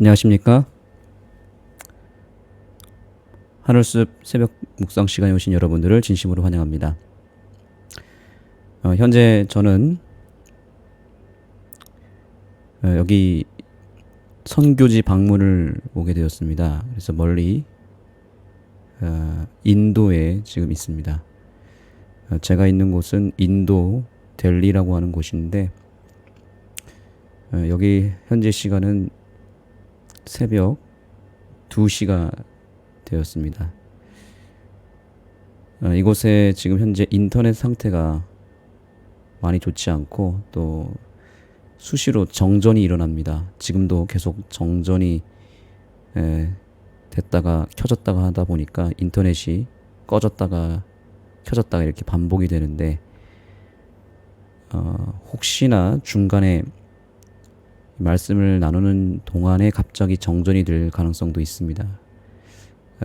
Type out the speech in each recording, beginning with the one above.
안녕하십니까? 하늘숲 새벽 묵상 시간에 오신 여러분들을 진심으로 환영합니다. 현재 저는 여기 선교지 방문을 오게 되었습니다. 그래서 멀리 인도에 지금 있습니다. 제가 있는 곳은 인도 델리라고 하는 곳인데 여기 현재 시간은 새벽 2시가 되었습니다. 이곳에 지금 현재 인터넷 상태가 많이 좋지 않고 또 수시로 정전이 일어납니다. 지금도 계속 정전이 됐다가 켜졌다가 하다 보니까 인터넷이 꺼졌다가 켜졌다가 이렇게 반복이 되는데 혹시나 중간에 말씀을 나누는 동안에 갑자기 정전이 될 가능성도 있습니다.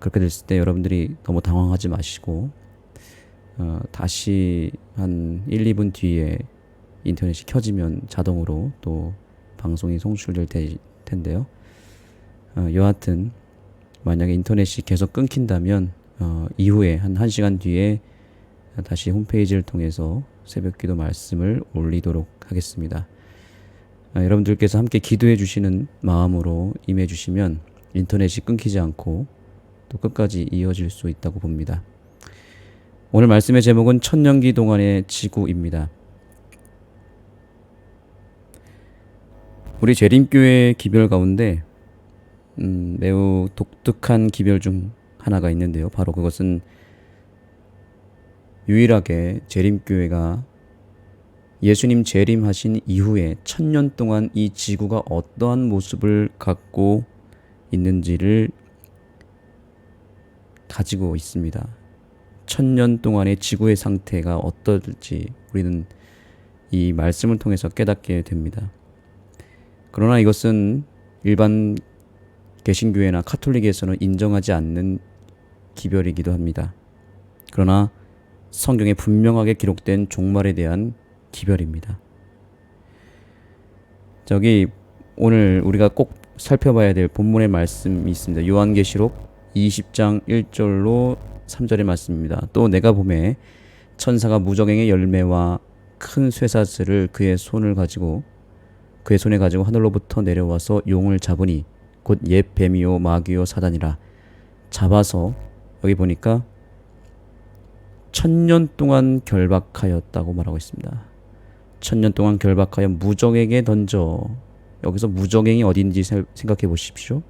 그렇게 됐을 때 여러분들이 너무 당황하지 마시고 다시 한 1, 2분 뒤에 인터넷이 켜지면 자동으로 또 방송이 송출될 텐데요. 여하튼 만약에 인터넷이 계속 끊긴다면 이후에 한 1시간 뒤에 다시 홈페이지를 통해서 새벽기도 말씀을 올리도록 하겠습니다. 여러분들께서 함께 기도해 주시는 마음으로 임해 주시면 인터넷이 끊기지 않고 또 끝까지 이어질 수 있다고 봅니다. 오늘 말씀의 제목은 천년기 동안의 지구입니다. 우리 재림교회 기별 가운데 매우 독특한 기별 중 하나가 있는데요. 바로 그것은 유일하게 재림교회가 예수님 재림하신 이후에 1000년 동안 이 지구가 어떠한 모습을 갖고 있는지를 가지고 있습니다. 1000년 동안의 지구의 상태가 어떨지 우리는 이 말씀을 통해서 깨닫게 됩니다. 그러나 이것은 일반 개신교회나 카톨릭에서는 인정하지 않는 기별이기도 합니다. 그러나 성경에 분명하게 기록된 종말에 대한 기별입니다. 오늘 우리가 꼭 살펴봐야 될 본문의 말씀이 있습니다. 요한계시록 20장 1절로 3절의 말씀입니다. 또 내가 보매 천사가 무저갱의 열매와 큰 쇠사슬을 그의 손에 가지고 하늘로부터 내려와서 용을 잡으니 곧 옛 뱀이요 마귀요 사단이라. 잡아서 여기 보니까 1000년 동안 결박하였다고 말하고 있습니다. 1000년 동안 결박하여 무저갱에 던져. 여기서 무저갱이 어딘지 생각해 보십시오.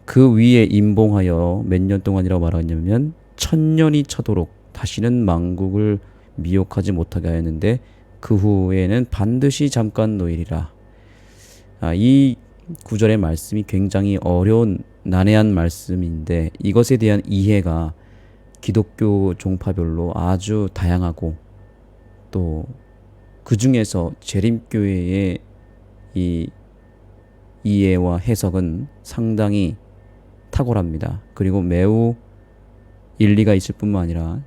그 위에 임봉하여 몇 년 동안이라고 말하냐면 1000년이 차도록 다시는 만국을 미혹하지 못하게 하였는데 그 후에는 반드시 잠깐 노일이라. 이 구절의 말씀이 굉장히 어려운 난해한 말씀인데 이것에 대한 이해가 기독교 종파별로 아주 다양하고 또 그 중에서 재림교회의 이 이해와 해석은 상당히 탁월합니다. 그리고 매우 일리가 있을 뿐만 아니라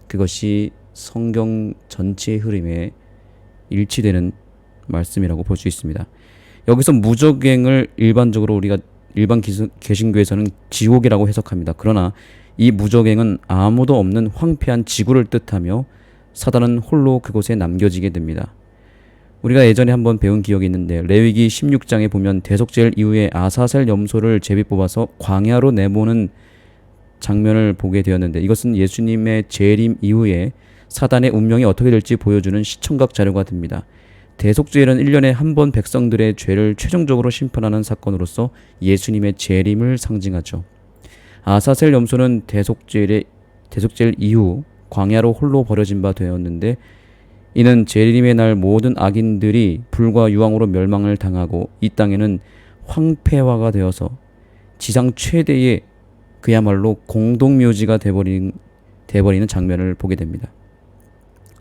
그것이 성경 전체의 흐름에 일치되는 말씀이라고 볼 수 있습니다. 여기서 무저갱을 일반적으로 우리가 일반 개신교에서는 지옥이라고 해석합니다. 그러나 이 무저갱은 아무도 없는 황폐한 지구를 뜻하며 사단은 홀로 그곳에 남겨지게 됩니다. 우리가 예전에 한번 배운 기억이 있는데 레위기 16장에 보면 대속죄일 이후에 아사셀 염소를 제비 뽑아서 광야로 내보는 장면을 보게 되었는데 이것은 예수님의 재림 이후에 사단의 운명이 어떻게 될지 보여주는 시청각 자료가 됩니다. 대속죄일은 1년에 한 번 백성들의 죄를 최종적으로 심판하는 사건으로서 예수님의 재림을 상징하죠. 아사셀 염소는 대속죄일 이후 광야로 홀로 버려진 바 되었는데 이는 재림의 날 모든 악인들이 불과 유황으로 멸망을 당하고 이 땅에는 황폐화가 되어서 지상 최대의 그야말로 공동묘지가 돼버리는 장면을 보게 됩니다.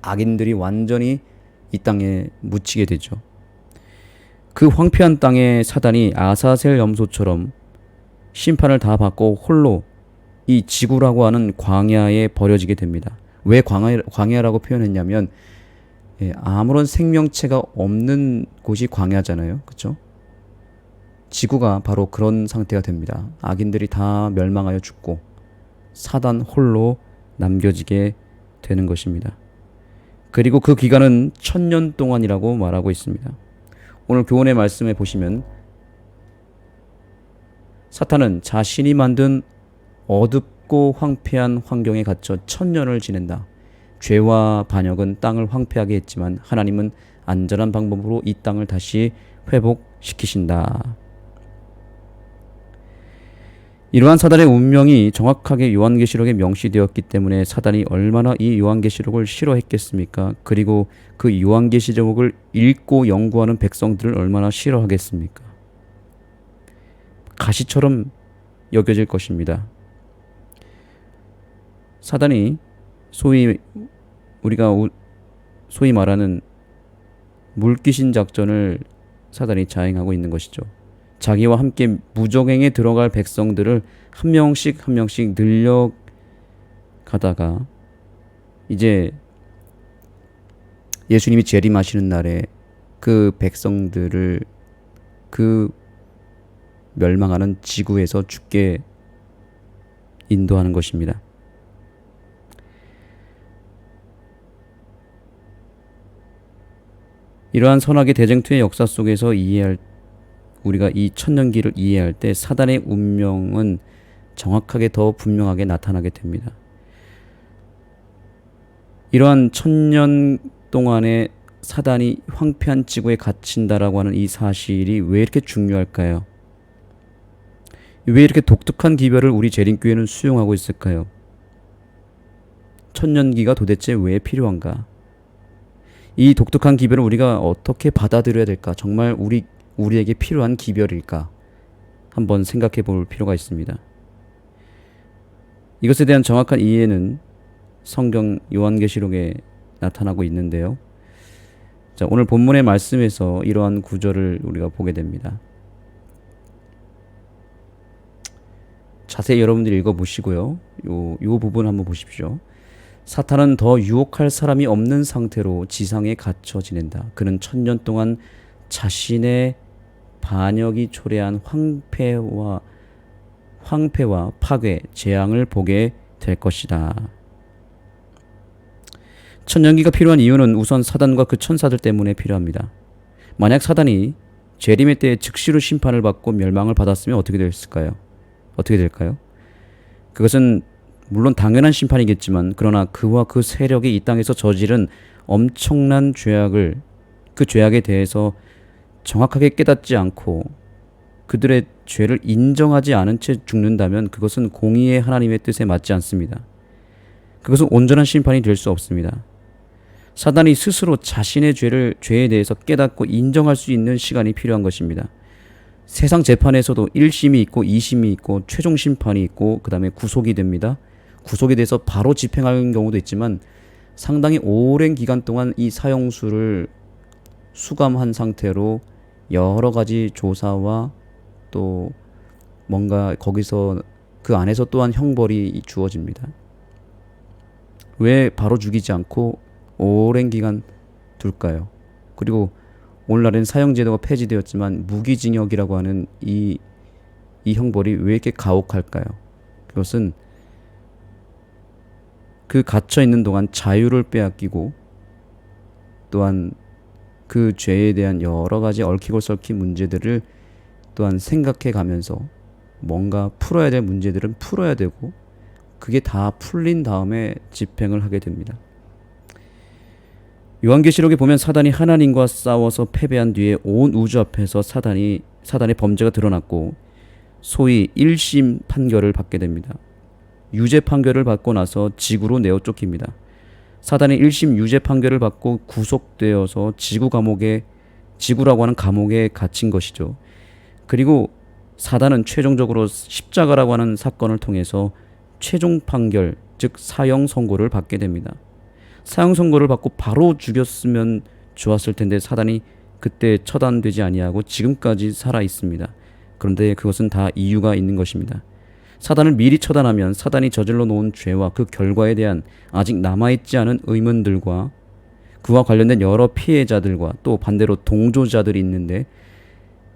악인들이 완전히 이 땅에 묻히게 되죠. 그 황폐한 땅에 사단이 아사셀 염소처럼 심판을 다 받고 홀로 이 지구라고 하는 광야에 버려지게 됩니다. 왜 광야라고 표현했냐면 아무런 생명체가 없는 곳이 광야잖아요. 그렇죠? 지구가 바로 그런 상태가 됩니다. 악인들이 다 멸망하여 죽고 사단 홀로 남겨지게 되는 것입니다. 그리고 그 기간은 1000년 동안이라고 말하고 있습니다. 오늘 교훈의 말씀에 보시면 사탄은 자신이 만든 어둡고 황폐한 환경에 갇혀 1000년을 지낸다. 죄와 반역은 땅을 황폐하게 했지만 하나님은 안전한 방법으로 이 땅을 다시 회복시키신다. 이러한 사단의 운명이 정확하게 요한계시록에 명시되었기 때문에 사단이 얼마나 이 요한계시록을 싫어했겠습니까? 그리고 그 요한계시록을 읽고 연구하는 백성들을 얼마나 싫어하겠습니까? 가시처럼 여겨질 것입니다. 사단이 우리가 소위 말하는 물귀신 작전을 사단이 자행하고 있는 것이죠. 자기와 함께 무저갱에 들어갈 백성들을 한 명씩 늘려가다가 이제 예수님이 재림하시는 날에 그 백성들을 그 멸망하는 지구에서 죽게 인도하는 것입니다. 이러한 선악의 대쟁투의 역사 속에서 우리가 이 천년기를 이해할 때 사단의 운명은 정확하게 더 분명하게 나타나게 됩니다. 이러한 1000년 동안에 사단이 황폐한 지구에 갇힌다라고 하는 이 사실이 왜 이렇게 중요할까요? 왜 이렇게 독특한 기별을 우리 재림교회는 수용하고 있을까요? 천년기가 도대체 왜 필요한가? 이 독특한 기별을 우리가 어떻게 받아들여야 될까? 정말 우리에게 필요한 기별일까? 한번 생각해 볼 필요가 있습니다. 이것에 대한 정확한 이해는 성경 요한계시록에 나타나고 있는데요. 자, 오늘 본문의 말씀에서 이러한 구절을 우리가 보게 됩니다. 자세히 여러분들이 읽어보시고요. 요 부분 한번 보십시오. 사탄은 더 유혹할 사람이 없는 상태로 지상에 갇혀 지낸다. 그는 1000년 동안 자신의 반역이 초래한 황폐와 파괴, 재앙을 보게 될 것이다. 천년기가 필요한 이유는 우선 사단과 그 천사들 때문에 필요합니다. 만약 사단이 재림의 때에 즉시로 심판을 받고 멸망을 받았으면 어떻게 될까요? 그것은 물론 당연한 심판이겠지만 그러나 그와 그 세력이 이 땅에서 저지른 엄청난 그 죄악에 대해서 정확하게 깨닫지 않고 그들의 죄를 인정하지 않은 채 죽는다면 그것은 공의의 하나님의 뜻에 맞지 않습니다. 그것은 온전한 심판이 될 수 없습니다. 사단이 스스로 자신의 죄에 대해서 깨닫고 인정할 수 있는 시간이 필요한 것입니다. 세상 재판에서도 1심이 있고 2심이 있고 최종 심판이 있고 그 다음에 구속이 됩니다. 구속에 대해서 바로 집행하는 경우도 있지만 상당히 오랜 기간 동안 이 사형수를 수감한 상태로 여러 가지 조사와 또 뭔가 거기서 그 안에서 또한 형벌이 주어집니다. 왜 바로 죽이지 않고 오랜 기간 둘까요? 그리고 오늘날엔 사형제도가 폐지되었지만 무기징역이라고 하는 이 형벌이 왜 이렇게 가혹할까요? 그것은 그 갇혀 있는 동안 자유를 빼앗기고 또한 그 죄에 대한 여러 가지 얽히고 설킨 문제들을 또한 생각해 가면서 뭔가 풀어야 될 문제들은 풀어야 되고 그게 다 풀린 다음에 집행을 하게 됩니다. 요한계시록에 보면 사단이 하나님과 싸워서 패배한 뒤에 온 우주 앞에서 사단의 범죄가 드러났고 소위 1심 판결을 받게 됩니다. 유죄 판결을 받고 나서 지구로 내어 쫓깁니다. 사단이 1심 유죄 판결을 받고 구속되어서 지구라고 하는 감옥에 갇힌 것이죠. 그리고 사단은 최종적으로 십자가라고 하는 사건을 통해서 최종 판결, 즉 사형 선고를 받게 됩니다. 사형 선고를 받고 바로 죽였으면 좋았을 텐데 사단이 그때 처단되지 아니하고 지금까지 살아 있습니다. 그런데 그것은 다 이유가 있는 것입니다. 사단을 미리 처단하면 사단이 저질러 놓은 죄와 그 결과에 대한 아직 남아있지 않은 의문들과 그와 관련된 여러 피해자들과 또 반대로 동조자들이 있는데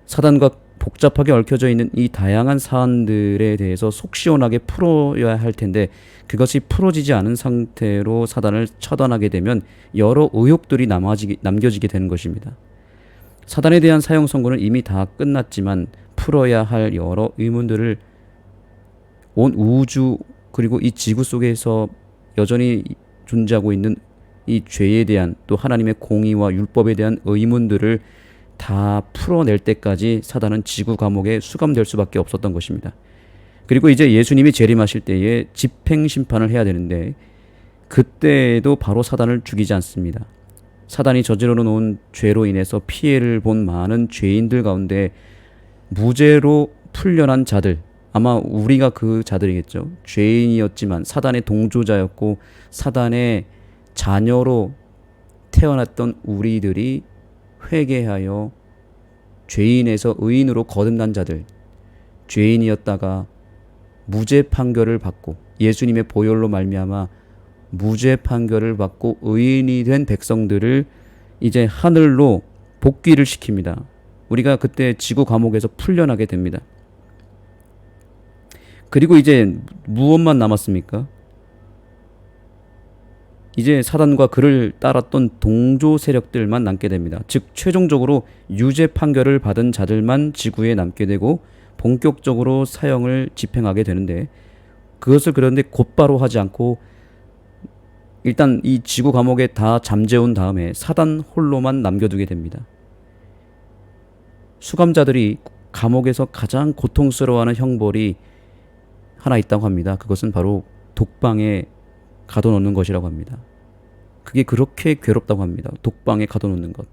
사단과 복잡하게 얽혀져 있는 이 다양한 사안들에 대해서 속 시원하게 풀어야 할 텐데 그것이 풀어지지 않은 상태로 사단을 처단하게 되면 여러 의혹들이 남겨지게 되는 것입니다. 사단에 대한 사형 선고는 이미 다 끝났지만 풀어야 할 여러 의문들을 온 우주 그리고 이 지구 속에서 여전히 존재하고 있는 이 죄에 대한 또 하나님의 공의와 율법에 대한 의문들을 다 풀어낼 때까지 사단은 지구 감옥에 수감될 수밖에 없었던 것입니다. 그리고 이제 예수님이 재림하실 때에 집행 심판을 해야 되는데 그때도 바로 사단을 죽이지 않습니다. 사단이 저질러 놓은 죄로 인해서 피해를 본 많은 죄인들 가운데 무죄로 풀려난 자들, 아마 우리가 그 자들이겠죠. 죄인이었지만 사단의 동조자였고 사단의 자녀로 태어났던 우리들이 회개하여 죄인에서 의인으로 거듭난 자들, 죄인이었다가 무죄 판결을 받고 예수님의 보혈로 말미암아 무죄 판결을 받고 의인이 된 백성들을 이제 하늘로 복귀를 시킵니다. 우리가 그때 지구 감옥에서 풀려나게 됩니다. 그리고 이제 무엇만 남았습니까? 이제 사단과 그를 따랐던 동조 세력들만 남게 됩니다. 즉 최종적으로 유죄 판결을 받은 자들만 지구에 남게 되고 본격적으로 사형을 집행하게 되는데 그것을 그런데 곧바로 하지 않고 일단 이 지구 감옥에 다 잠재운 다음에 사단 홀로만 남겨두게 됩니다. 수감자들이 감옥에서 가장 고통스러워하는 형벌이 하나 있다고 합니다. 그것은 바로 독방에 가둬놓는 것이라고 합니다. 그게 그렇게 괴롭다고 합니다. 독방에 가둬놓는 것.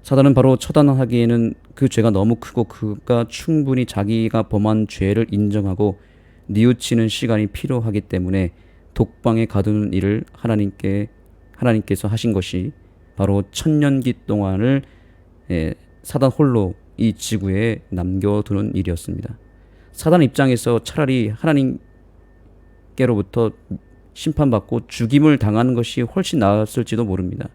사단은 바로 처단하기에는 그 죄가 너무 크고 그가 충분히 자기가 범한 죄를 인정하고 뉘우치는 시간이 필요하기 때문에 독방에 가두는 일을 하나님께서 하신 것이 바로 천년기 동안을 사단 홀로 이 지구에 남겨두는 일이었습니다. 사단 입장에서 차라리 하나님께로부터 심판받고 죽임을 당하는 것이 훨씬 나았을지도 모릅니다.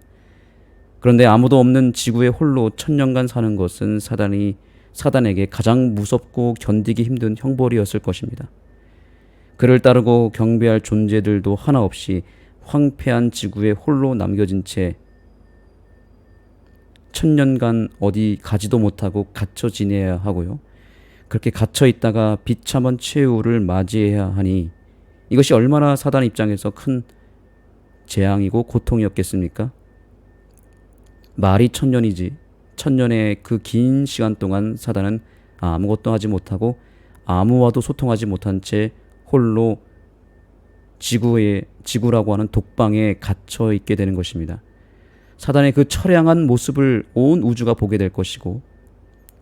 그런데 아무도 없는 지구에 홀로 천년간 사는 것은 사단에게 가장 무섭고 견디기 힘든 형벌이었을 것입니다. 그를 따르고 경배할 존재들도 하나 없이 황폐한 지구에 홀로 남겨진 채 천년간 어디 가지도 못하고 갇혀 지내야 하고요. 그렇게 갇혀 있다가 비참한 최후를 맞이해야 하니 이것이 얼마나 사단 입장에서 큰 재앙이고 고통이었겠습니까? 말이 천년이지 천년의 그 긴 시간 동안 사단은 아무것도 하지 못하고 아무와도 소통하지 못한 채 홀로 지구라고 하는 독방에 갇혀 있게 되는 것입니다. 사단의 그 처량한 모습을 온 우주가 보게 될 것이고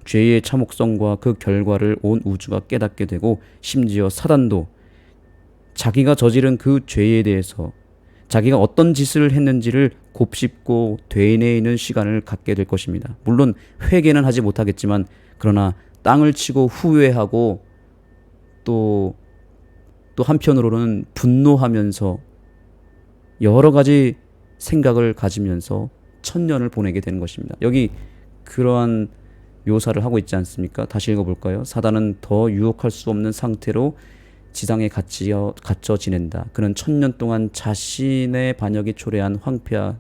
죄의 참혹성과 그 결과를 온 우주가 깨닫게 되고 심지어 사단도 자기가 저지른 그 죄에 대해서 자기가 어떤 짓을 했는지를 곱씹고 되뇌이는 시간을 갖게 될 것입니다. 물론 회개는 하지 못하겠지만 그러나 땅을 치고 후회하고 또 한편으로는 분노하면서 여러 가지 생각을 가지면서 천년을 보내게 되는 것입니다. 여기 그러한 묘사를 하고 있지 않습니까? 다시 읽어볼까요? 사단은 더 유혹할 수 없는 상태로 지상에 갇혀 지낸다. 그는 천년 동안 자신의 반역이 초래한 황폐와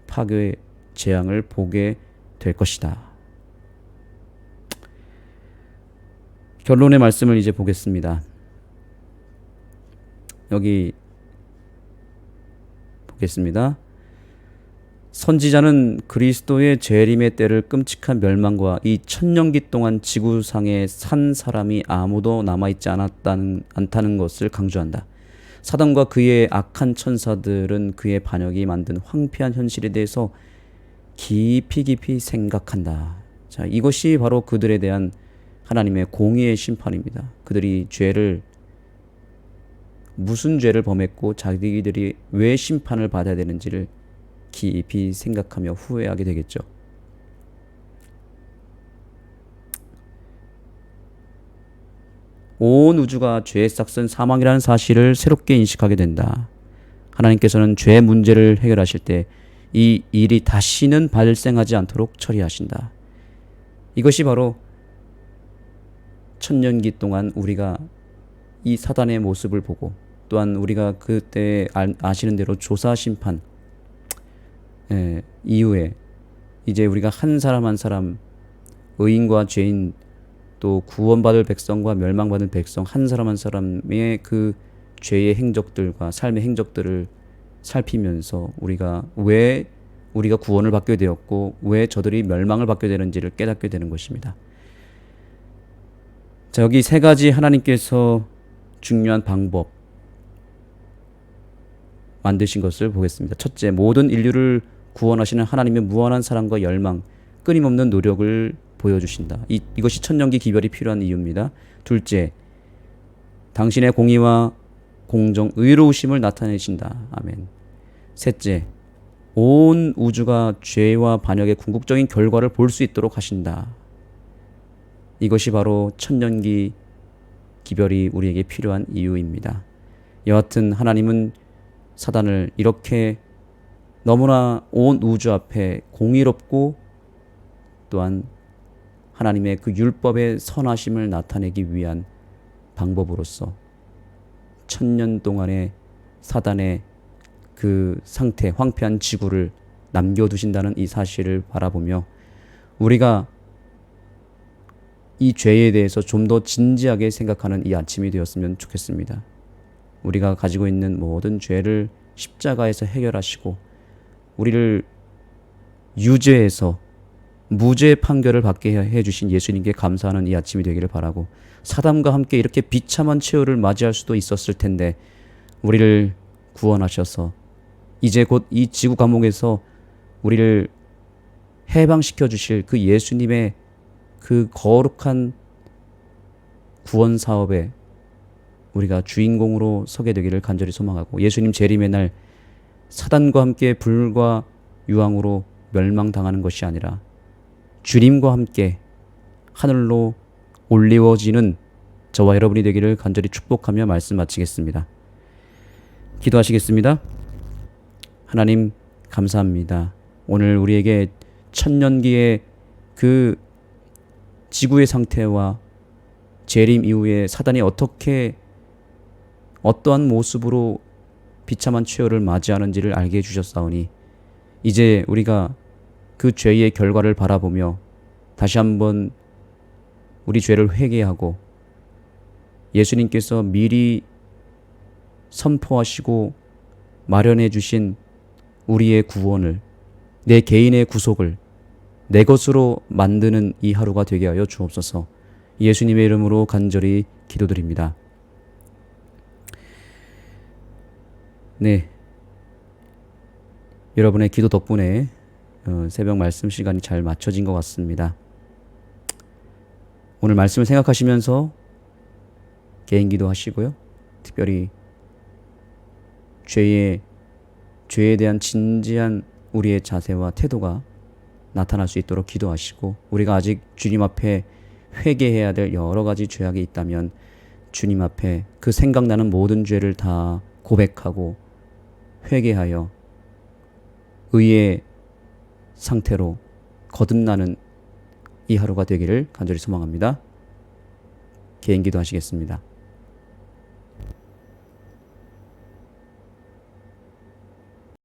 파괴의 재앙을 보게 될 것이다. 결론의 말씀을 이제 보겠습니다. 여기 보겠습니다. 선지자는 그리스도의 재림의 때를 끔찍한 멸망과 이 천년기 동안 지구상에 산 사람이 아무도 남아있지 않다는 것을 강조한다. 사단과 그의 악한 천사들은 그의 반역이 만든 황폐한 현실에 대해서 깊이 생각한다. 자, 이것이 바로 그들에 대한 하나님의 공의의 심판입니다. 그들이 무슨 죄를 범했고 자기들이 왜 심판을 받아야 되는지를 깊이 생각하며 후회하게 되겠죠. 온 우주가 죄의 싹슨 사망이라는 사실을 새롭게 인식하게 된다. 하나님께서는 죄 문제를 해결하실 때 이 일이 다시는 발생하지 않도록 처리하신다. 이것이 바로 천년기 동안 우리가 이 사단의 모습을 보고 또한 우리가 그때 아시는 대로 조사 심판 이후에 이제 우리가 한 사람 한 사람 의인과 죄인 또 구원받을 백성과 멸망받은 백성 한 사람 한 사람의 그 죄의 행적들과 삶의 행적들을 살피면서 우리가 왜 우리가 구원을 받게 되었고 왜 저들이 멸망을 받게 되는지를 깨닫게 되는 것입니다. 자, 여기 세 가지 하나님께서 중요한 방법 만드신 것을 보겠습니다. 첫째, 모든 인류를 구원하시는 하나님의 무한한 사랑과 열망, 끊임없는 노력을 보여주신다. 이것이 천년기 기별이 필요한 이유입니다. 둘째, 당신의 공의와 공정, 의로우심을 나타내신다. 아멘. 셋째, 온 우주가 죄와 반역의 궁극적인 결과를 볼 수 있도록 하신다. 이것이 바로 천년기 기별이 우리에게 필요한 이유입니다. 여하튼 하나님은 사단을 이렇게 너무나 온 우주 앞에 공의롭고 또한 하나님의 그 율법의 선하심을 나타내기 위한 방법으로서 천년 동안의 사단의 그 상태, 황폐한 지구를 남겨두신다는 이 사실을 바라보며 우리가 이 죄에 대해서 좀 더 진지하게 생각하는 이 아침이 되었으면 좋겠습니다. 우리가 가지고 있는 모든 죄를 십자가에서 해결하시고 우리를 유죄에서 무죄 판결을 받게 해주신 예수님께 감사하는 이 아침이 되기를 바라고 사단과 함께 이렇게 비참한 최후를 맞이할 수도 있었을 텐데 우리를 구원하셔서 이제 곧 이 지구 감옥에서 우리를 해방시켜 주실 그 예수님의 그 거룩한 구원 사업에 우리가 주인공으로 서게 되기를 간절히 소망하고 예수님 재림의 날 사단과 함께 불과 유황으로 멸망당하는 것이 아니라 주님과 함께 하늘로 올리워지는 저와 여러분이 되기를 간절히 축복하며 말씀 마치겠습니다. 기도하시겠습니다. 하나님 감사합니다. 오늘 우리에게 천년기의 그 지구의 상태와 재림 이후에 사단이 어떠한 모습으로 비참한 최후를 맞이하는지를 알게 해주셨사오니 이제 우리가 그 죄의 결과를 바라보며 다시 한번 우리 죄를 회개하고 예수님께서 미리 선포하시고 마련해 주신 우리의 구원을 내 개인의 구속을 내 것으로 만드는 이 하루가 되게 하여 주옵소서. 예수님의 이름으로 간절히 기도드립니다. 네, 여러분의 기도 덕분에 새벽 말씀 시간이 잘 맞춰진 것 같습니다. 오늘 말씀을 생각하시면서 개인 기도하시고요. 특별히 죄에 대한 진지한 우리의 자세와 태도가 나타날 수 있도록 기도하시고 우리가 아직 주님 앞에 회개해야 될 여러 가지 죄악이 있다면 주님 앞에 그 생각나는 모든 죄를 다 고백하고 회개하여 의의 상태로 거듭나는 이 하루가 되기를 간절히 소망합니다. 개인 기도하시겠습니다.